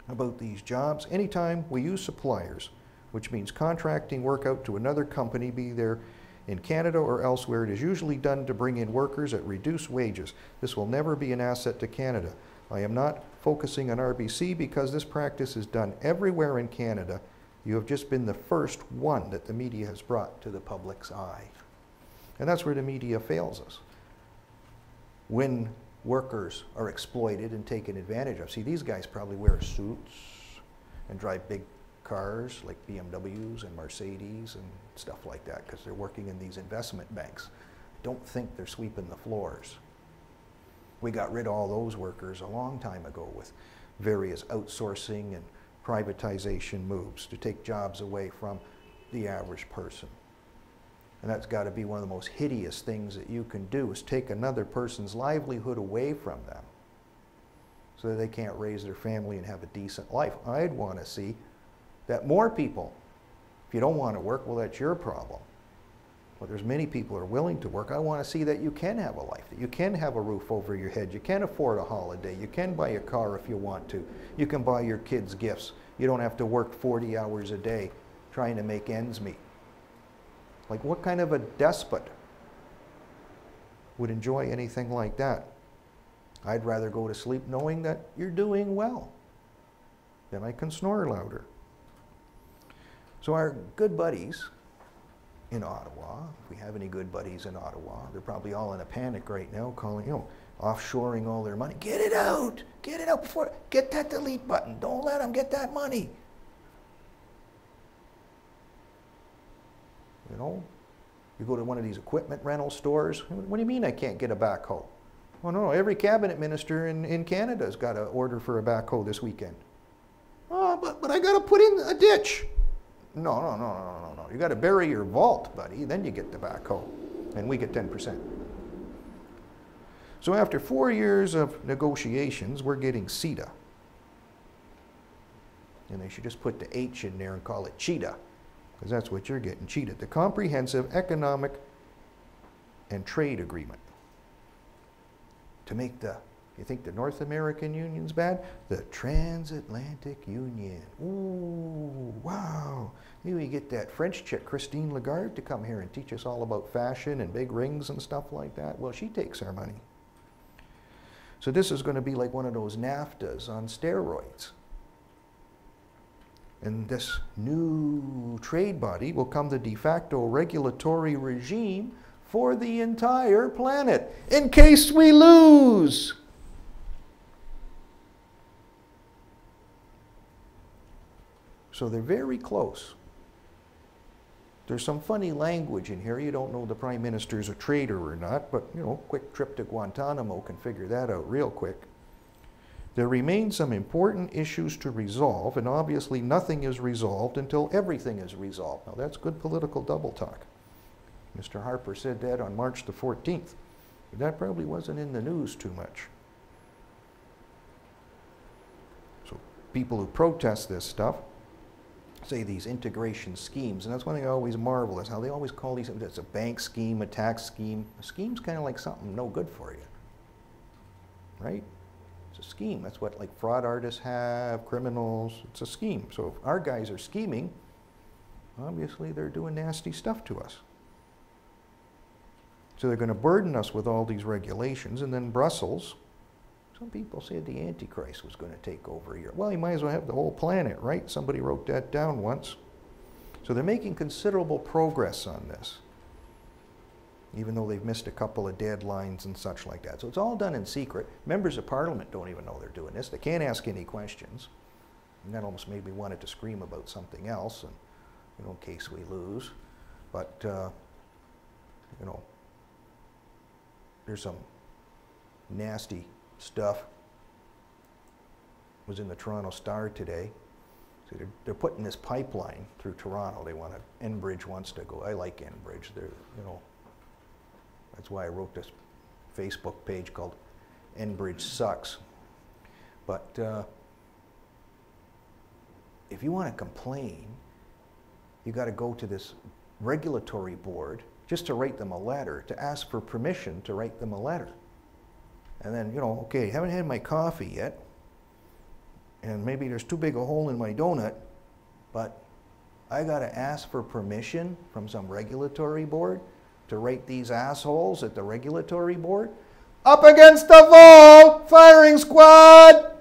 about these jobs, anytime we use suppliers, which means contracting work out to another company, be there in Canada or elsewhere, it is usually done to bring in workers at reduced wages. This will never be an asset to Canada. I am not focusing on RBC because this practice is done everywhere in Canada. You have just been the first one that the media has brought to the public's eye. And that's where the media fails us. When workers are exploited and taken advantage of. See, these guys probably wear suits and drive big cars like BMWs and Mercedes and stuff like that because they're working in these investment banks. Don't think they're sweeping the floors. We got rid of all those workers a long time ago with various outsourcing and privatization moves to take jobs away from the average person. And that's got to be one of the most hideous things that you can do, is take another person's livelihood away from them so that they can't raise their family and have a decent life. I'd want to see that more people, if you don't want to work, well, that's your problem. But there's many people who are willing to work. I want to see that you can have a life, that you can have a roof over your head, you can afford a holiday, you can buy a car if you want to, you can buy your kids gifts. You don't have to work 40 hours a day trying to make ends meet. Like, what kind of a despot would enjoy anything like that? I'd rather go to sleep knowing that you're doing well. Then I can snore louder. So our good buddies in Ottawa, if we have any good buddies in Ottawa, they're probably all in a panic right now, calling, offshoring all their money. Get it out before, get that delete button. Don't let them get that money. You go to one of these equipment rental stores. What do you mean I can't get a backhoe? Well, no, every cabinet minister in Canada's got an order for a backhoe this weekend. Oh, but I got to put in a ditch. No. You got to bury your vault, buddy. Then you get the backhoe, and we get 10%. So after 4 years of negotiations, we're getting CETA. And they should just put the H in there and call it cheetah, because that's what you're getting, cheated. The Comprehensive Economic and Trade Agreement. To make you think the North American Union's bad? The Transatlantic Union. Ooh, wow. Maybe we get that French chick, Christine Lagarde, to come here and teach us all about fashion and big rings and stuff like that. Well, she takes our money. So this is going to be like one of those NAFTAs on steroids. And this new trade body will become the de facto regulatory regime for the entire planet, in case we lose. So they're very close. There's some funny language in here. You don't know the Prime Minister's a traitor or not, but quick trip to Guantanamo can figure that out real quick. There remain some important issues to resolve, and obviously nothing is resolved until everything is resolved. Now that's good political double talk. Mr. Harper said that on March the 14th. But that probably wasn't in the news too much. So people who protest this stuff say these integration schemes, and that's one thing I always marvel is how they always call these, it's a bank scheme, a tax scheme. A scheme's kind of like something no good for you, right? It's a scheme. That's what like fraud artists have, criminals. It's a scheme. So if our guys are scheming, obviously they're doing nasty stuff to us. So they're going to burden us with all these regulations, and then Brussels, some people said the Antichrist was going to take over here. Well, you might as well have the whole planet, right? Somebody wrote that down once. So they're making considerable progress on this. even though they've missed a couple of deadlines and such like that. So it's all done in secret. Members of Parliament don't even know they're doing this. They can't ask any questions. And that almost made me want to scream about something else, and you know, in case we lose. But you know, there's some nasty stuff. Was in the Toronto Star today. So they're putting this pipeline through Toronto. They want to. Enbridge wants to go. I like Enbridge. They're, you know, that's why I wrote this Facebook page called Enbridge Sucks. But if you want to complain, you got to go to this regulatory board just to write them a letter, to ask for permission to write them a letter. And then, you know, okay, haven't had my coffee yet, and maybe there's too big a hole in my donut, but I got to ask for permission from some regulatory board to write these assholes at the regulatory board? Up against the wall, firing squad!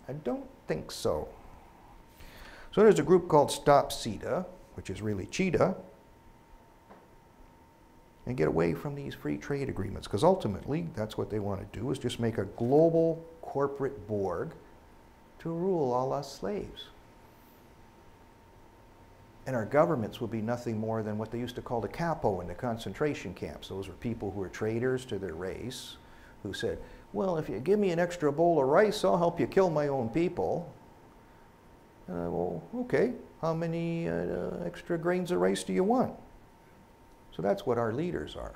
I don't think so. So there's a group called Stop CETA, which is really cheetah, and get away from these free trade agreements, because ultimately that's what they want to do, is just make a global corporate Borg to rule all us slaves. And our governments will be nothing more than what they used to call the capo in the concentration camps. Those were people who were traitors to their race, who said, well, if you give me an extra bowl of rice, I'll help you kill my own people. Well, okay, how many extra grains of rice do you want? So that's what our leaders are,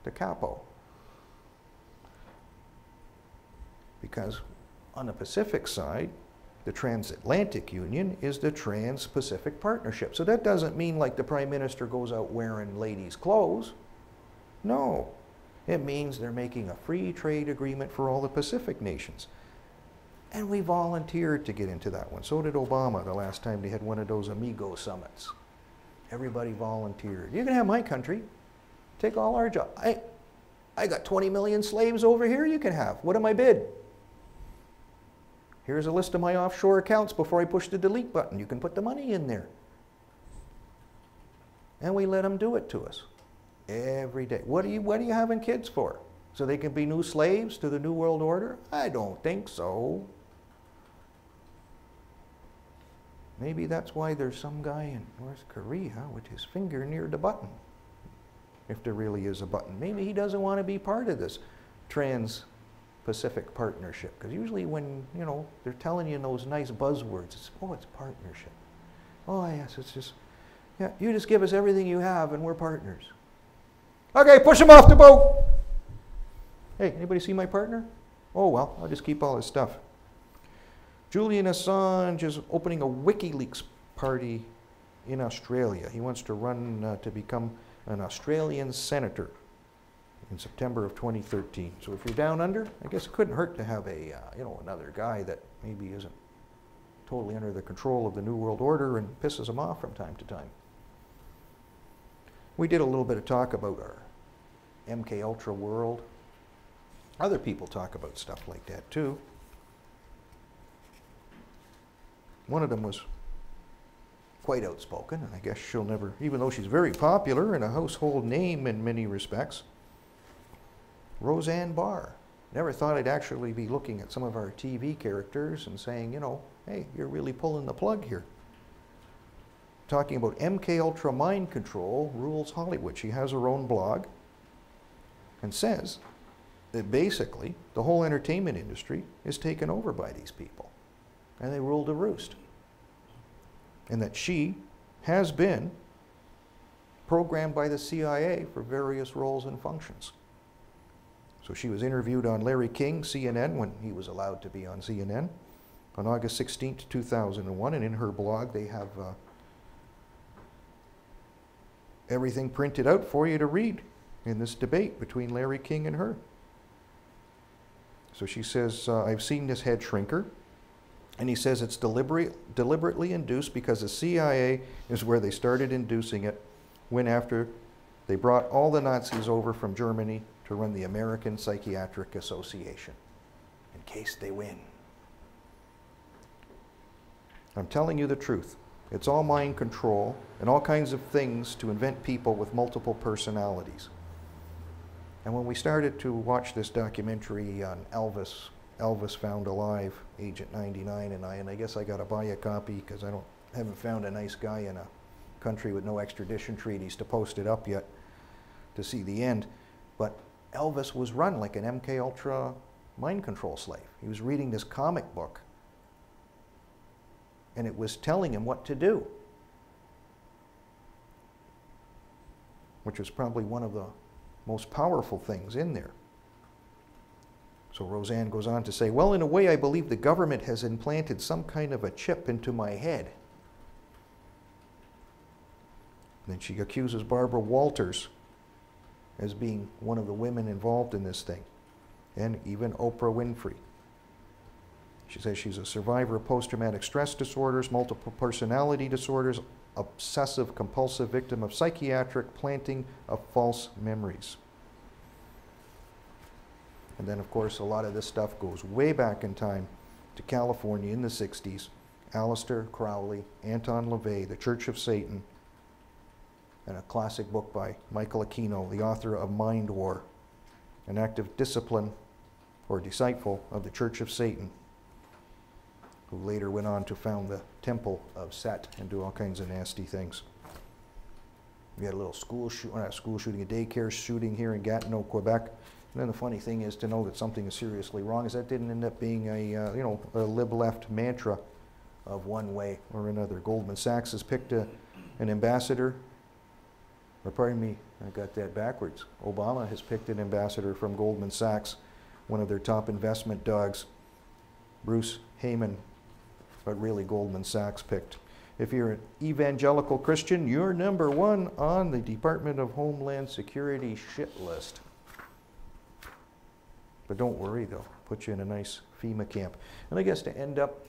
the capo. Because on the Pacific side, the Transatlantic Union is the Trans-Pacific Partnership. So that doesn't mean like the Prime Minister goes out wearing ladies' clothes. No, it means they're making a free trade agreement for all the Pacific nations. And we volunteered to get into that one. So did Obama the last time they had one of those Amigo summits. Everybody volunteered. You can have my country. Take all our jobs. I got 20 million slaves over here you can have. What am I bid? Here's a list of my offshore accounts before I push the delete button. You can put the money in there. And we let them do it to us every day. What are you having kids for? So they can be new slaves to the New World Order? I don't think so. Maybe that's why there's some guy in North Korea with his finger near the button. If there really is a button. Maybe he doesn't want to be part of this Trans-Pacific Partnership. Because usually when, you know, they're telling you those nice buzzwords, it's, oh, it's partnership. Oh, yes, it's just, yeah, you just give us everything you have and we're partners. Okay, push him off the boat. Hey, anybody see my partner? Oh, well, I'll just keep all his stuff. Julian Assange is opening a WikiLeaks party in Australia. He wants to run to become an Australian senator in September of 2013. So if you're down under, I guess it couldn't hurt to have a, you know, another guy that maybe isn't totally under the control of the New World Order and pisses them off from time to time. We did a little bit of talk about our MK Ultra world. Other people talk about stuff like that too. One of them was quite outspoken, and I guess she'll never, even though she's very popular and a household name in many respects, Roseanne Barr. Never thought I'd actually be looking at some of our TV characters and saying, you know, hey, you're really pulling the plug here. Talking about MK Ultra mind control rules Hollywood. She has her own blog and says that basically the whole entertainment industry is taken over by these people. And they rule the roost. And that she has been programmed by the CIA for various roles and functions. So she was interviewed on Larry King, CNN, when he was allowed to be on CNN, on August 16th, 2001. And in her blog, they have everything printed out for you to read in this debate between Larry King and her. So she says, I've seen this head shrinker. And he says it's deliberately induced because the CIA is where they started inducing it when after they brought all the Nazis over from Germany to run the American Psychiatric Association in case they win. I'm telling you the truth. It's all mind control and all kinds of things to invent people with multiple personalities. And when we started to watch this documentary on Elvis Found Alive, Agent 99 and I guess I got to buy a copy because I haven't found a nice guy in a country with no extradition treaties to post it up yet to see the end. But Elvis was run like an MK Ultra mind control slave. He was reading this comic book and it was telling him what to do, which was probably one of the most powerful things in there. So Roseanne goes on to say, well, in a way, I believe the government has implanted some kind of a chip into my head. And then she accuses Barbara Walters as being one of the women involved in this thing, and even Oprah Winfrey. She says she's a survivor of post-traumatic stress disorders, multiple personality disorders, obsessive compulsive victim of psychiatric planting of false memories. And then, of course, a lot of this stuff goes way back in time to California in the 60s. Aleister Crowley, Anton LaVey, The Church of Satan, and a classic book by Michael Aquino, the author of Mind War, an active discipline or disciple of the Church of Satan, who later went on to found the Temple of Set and do all kinds of nasty things. We had a little a daycare shooting here in Gatineau, Quebec. And then the funny thing is to know that something is seriously wrong is that didn't end up being a lib-left mantra of one way or another. Goldman Sachs has picked an ambassador, or pardon me, I got that backwards. Obama has picked an ambassador from Goldman Sachs, one of their top investment dogs, Bruce Heyman, but really Goldman Sachs picked. If you're an evangelical Christian, you're #1 on the Department of Homeland Security shit list. But don't worry, they'll put you in a nice FEMA camp. And I guess to end up,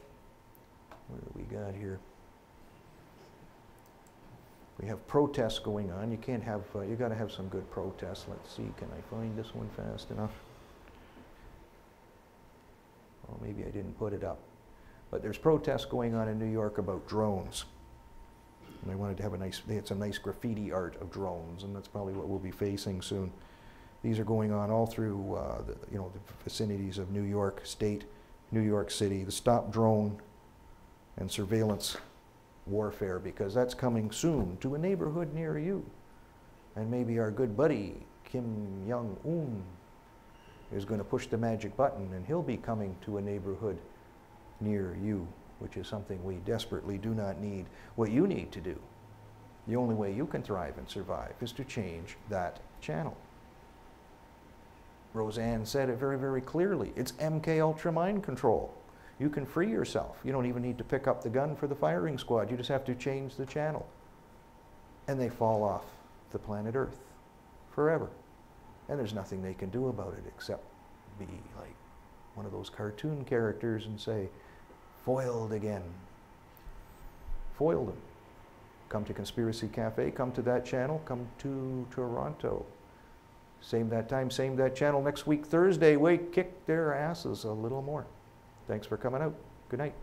what do we got here? We have protests going on. You can't have, you got to have some good protests. Let's see, can I find this one fast enough? Well, maybe I didn't put it up. But there's protests going on in New York about drones. And they wanted to have they had some nice graffiti art of drones, and that's probably what we'll be facing soon. These are going on all through the vicinities of New York State, New York City, the Stop Drone and Surveillance warfare, because that's coming soon to a neighborhood near you. And maybe our good buddy, Kim Jong-un, is going to push the magic button, and he'll be coming to a neighborhood near you, which is something we desperately do not need. What you need to do, the only way you can thrive and survive, is to change that channel. Roseanne said it very, very clearly. It's MK Ultra mind control. You can free yourself. You don't even need to pick up the gun for the firing squad. You just have to change the channel. And they fall off the planet Earth forever. And there's nothing they can do about it except be like one of those cartoon characters and say, foiled again. Foiled them. Come to Conspiracy Cafe, come to that channel, come to Toronto. Same that time, same that channel next week, Thursday. Kick their asses a little more. Thanks for coming out. Good night.